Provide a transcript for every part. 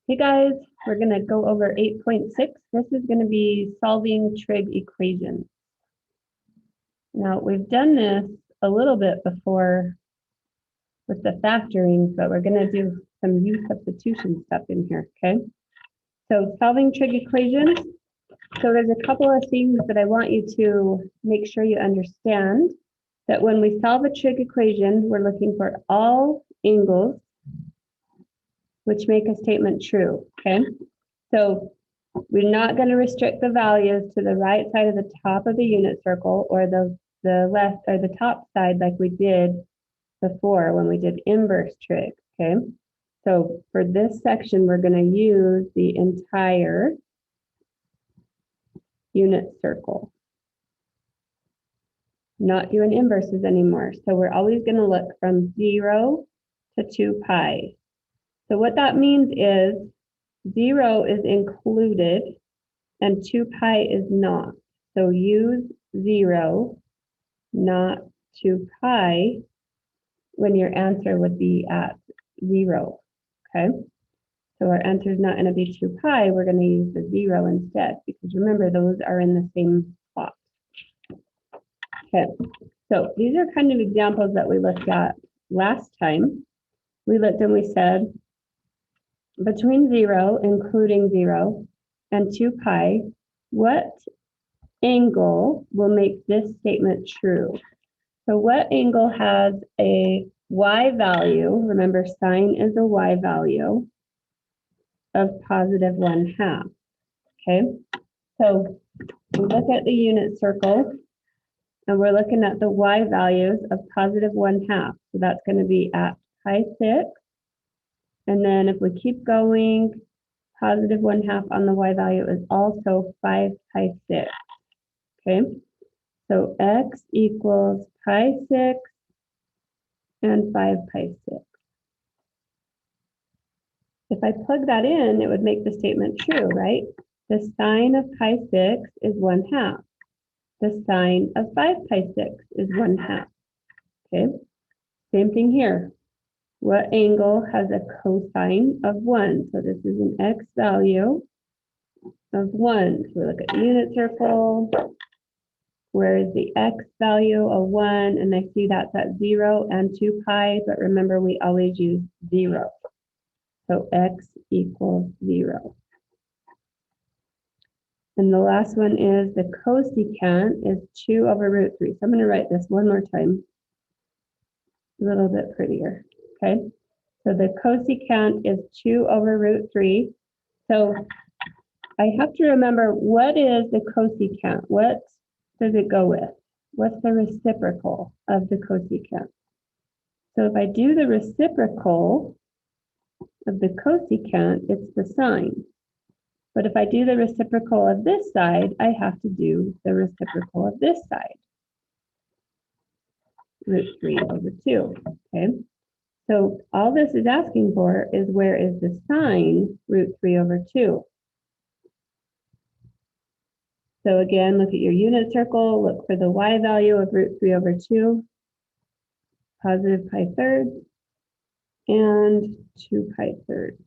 Hey guys, we're going to go over 8.6. This is going to be solving trig equations. Now, we've done this a little bit before with the factoring, but we're going to do some u substitution stuff in here, okay? So solving trig equations. So there's a couple of things that I want you to make sure you understand. That when we solve a trig equation, we're looking for all angles which make a statement true, okay? So we're not going to restrict the values to the right side of the top of the unit circle or the left or the top side like we did before when we did inverse trig, okay? So for this section, we're going to use the entire unit circle. Not doing inverses anymore. So we're always going to look from 0 to 2 pi. So what that means is 0 is included and 2 pi is not. So use 0, not 2 pi, when your answer would be at 0, okay? So our answer is not going to be 2 pi, we're going to use the 0 instead, because remember, those are in the same spot. Okay, so these are kind of examples that we looked at last time. We looked and we said, between 0, including 0, and 2 pi, what angle will make this statement true? So what angle has a y value, remember sine is a y value, of positive 1/2, okay? So we look at the unit circle, and we're looking at the y values of positive 1/2. So that's going to be at pi 6. And then if we keep going, positive 1/2 on the y value is also 5 pi 6. Okay, so x equals pi 6 and 5 pi 6. If I plug that in, it would make the statement true, right? The sine of pi 6 is 1/2. The sine of 5 pi 6 is 1/2. Okay, same thing here. What angle has a cosine of 1? So this is an x value of 1. So we look at the unit circle. Where is the x value of 1? And I see that's at 0 and 2 pi, but remember we always use 0. So x equals 0. And the last one is the cosecant is 2 over root 3. So I'm going to write this one more time. A little bit prettier. Okay, so the cosecant is 2 over root 3. So I have to remember, what is the cosecant? What does it go with? What's the reciprocal of the cosecant? So if I do the reciprocal of the cosecant, it's the sine. But if I do the reciprocal of this side, I have to do the reciprocal of this side. Root 3 over 2, okay? So all this is asking for is, where is the sine root 3 over 2? So again, look at your unit circle, look for the y value of root 3 over 2, positive pi thirds, and 2 pi thirds.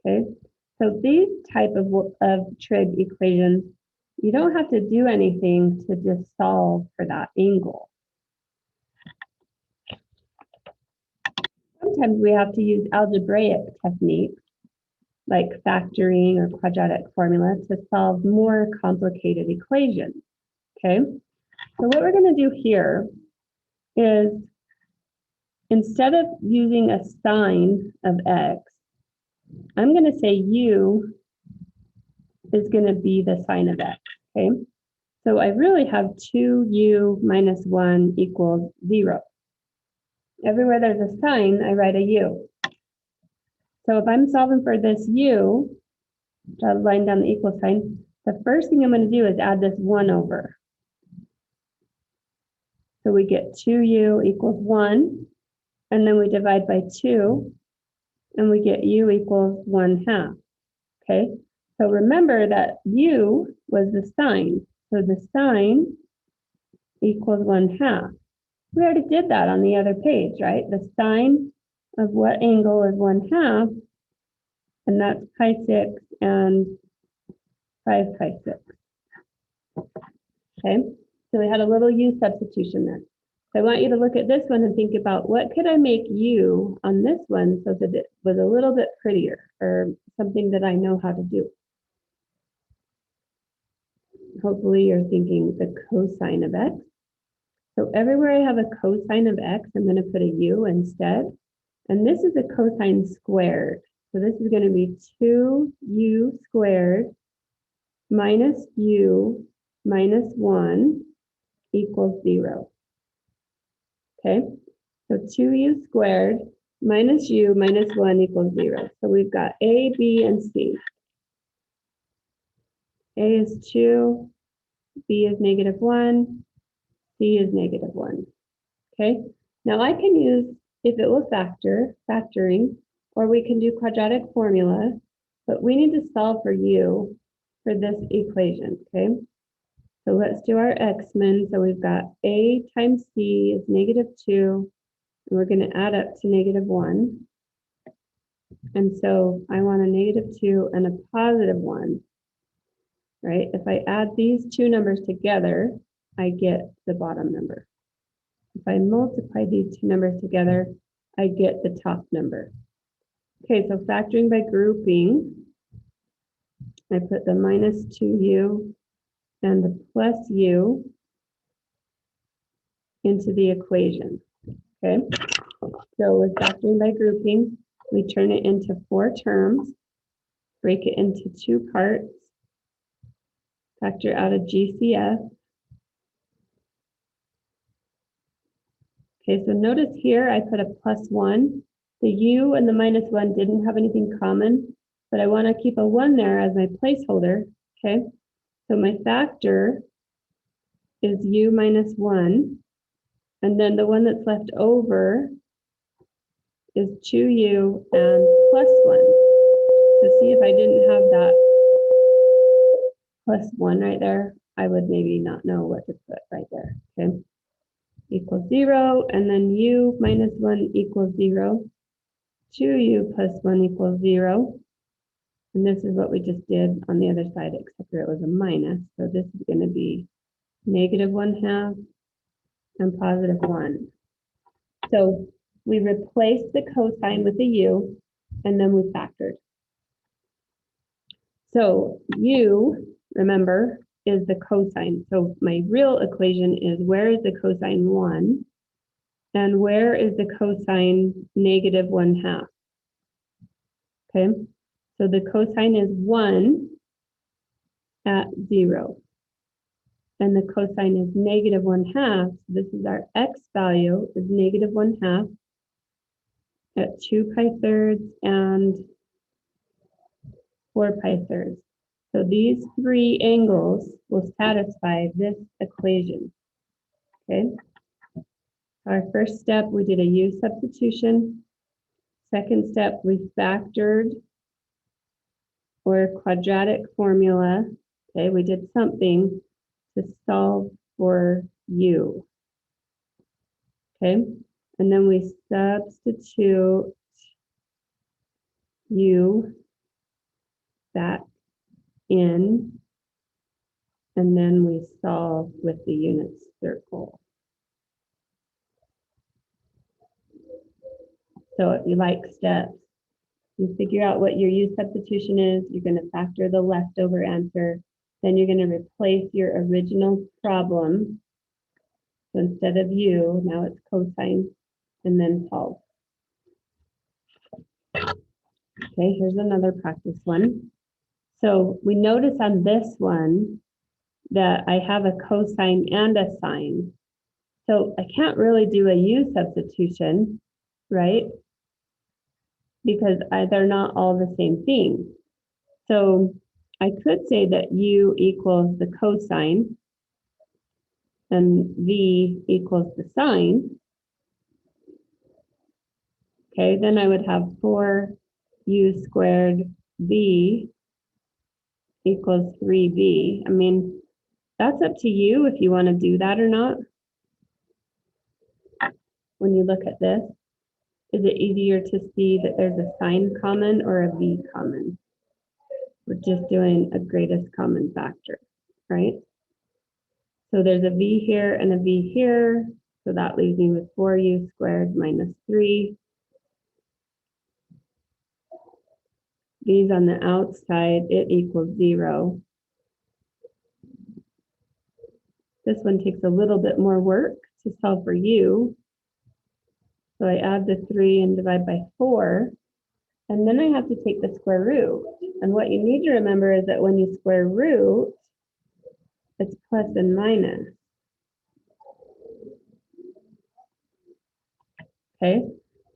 Okay, so these type of trig equations, you don't have to do anything to just solve for that angle. Sometimes we have to use algebraic techniques like factoring or quadratic formula to solve more complicated equations, okay? So what we're going to do here is, instead of using a sine of x, I'm going to say u is going to be the sine of x, okay? So I really have 2u minus 1 equals 0. Everywhere there's a sign, I write a u. So if I'm solving for this u, line down the equal sign, the first thing I'm going to do is add this 1 over. So we get 2u equals 1, and then we divide by 2, and we get u equals 1/2, okay? So remember that u was the sine, so the sine equals 1/2. We already did that on the other page, right? The sine of what angle is 1/2, and that's pi 6 and 5 pi 6. Okay, so we had a little u substitution there. So I want you to look at this one and think about what could I make u on this one so that it was a little bit prettier, or something that I know how to do. Hopefully you're thinking the cosine of x. So everywhere I have a cosine of x, I'm going to put a u instead. And this is a cosine squared. So this is going to be 2u squared minus u minus 1 equals 0. Okay, so 2u squared minus u minus 1 equals 0. So we've got a, b, and c. A is 2, b is -1, c is -1. Okay, now I can use, if it will factoring, or we can do quadratic formula, but we need to solve for u for this equation, okay? So let's do our x-men. So we've got a times c is -2, and we're going to add up to -1. And so I want a -2 and a +1, right? If I add these two numbers together, I get the bottom number. If I multiply these two numbers together, I get the top number. Okay, so factoring by grouping, I put the -2u and the +u into the equation, okay? So with factoring by grouping, we turn it into 4 terms, break it into 2 parts, factor out a GCF. Okay, so notice here I put a +1. The u and the -1 didn't have anything common, but I want to keep a 1 there as my placeholder, okay? So my factor is u minus 1, and then the one that's left over is 2u and +1. So see, if I didn't have that +1 right there, I would maybe not know what to put right there, okay? Equals 0, and then u minus 1 equals 0. 2u plus 1 equals 0. And this is what we just did on the other side, except for it was a minus. So this is going to be -1/2 and +1. So we replaced the cosine with the u, and then we factored. So u, remember, is the cosine. So my real equation is, where is the cosine 1? And where is the cosine -1/2? Okay, so the cosine is 1 at 0. And the cosine is -1/2. So this is our x value, is -1/2 at 2 pi-3 and 4 pi-3. So these 3 angles will satisfy this equation, okay? Our first step, we did a u substitution. Second step, we factored or quadratic formula. Okay, we did something to solve for u. Okay, and then we substitute u back in, and then we solve with the unit circle. So if you like steps, you figure out what your u substitution is, you're going to factor the leftover answer, then you're going to replace your original problem. So instead of u, now it's cosine, and then solve. Okay, here's another practice one. So we notice on this one that I have a cosine and a sine. So I can't really do a u substitution, right? Because they're not all the same thing. So I could say that u equals the cosine and v equals the sine. Okay, then I would have 4u squared v equals 3v. I mean, that's up to you if you want to do that or not. When you look at this, Is it easier to see that there's a sign common or a v common? We're just doing a greatest common factor, right? So there's a v here and a v here. So that leaves me with 4u squared minus 3. V's on the outside, it equals 0. This one takes a little bit more work to solve for u. So I add the 3 and divide by 4. And then I have to take the square root. And what you need to remember is that when you square root, it's plus and minus. Okay,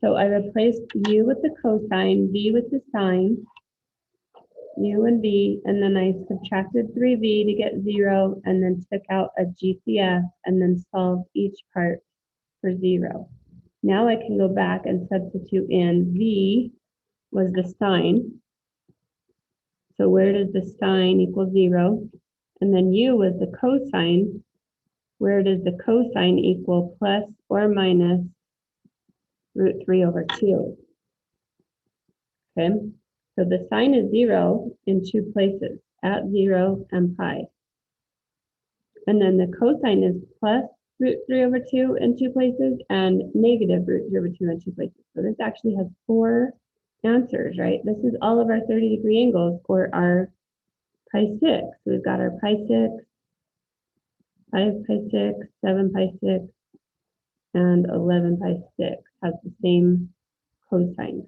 so I replaced u with the cosine, v with the sine, u and v, and then I subtracted 3v to get 0, and then took out a GCF, and then solved each part for 0. Now I can go back and substitute in v was the sine. So where does the sine equal 0? And then u was the cosine. Where does the cosine equal plus or minus root 3 over 2? Okay, so the sine is 0 in 2 places, at 0 and pi. And then the cosine is plus root 3 over 2 in 2 places and negative root 3 over 2 in 2 places. So this actually has 4 answers, right? This is all of our 30-degree angles for our pi 6. So we've got our pi 6, 5 pi 6, 7 pi 6, and 11 pi 6 has the same cosine.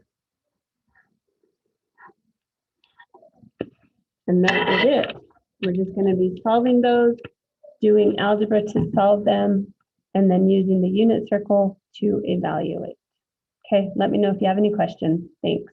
And that is it. We're just going to be solving those, doing algebra to solve them, and then using the unit circle to evaluate. Okay, let me know if you have any questions. Thanks.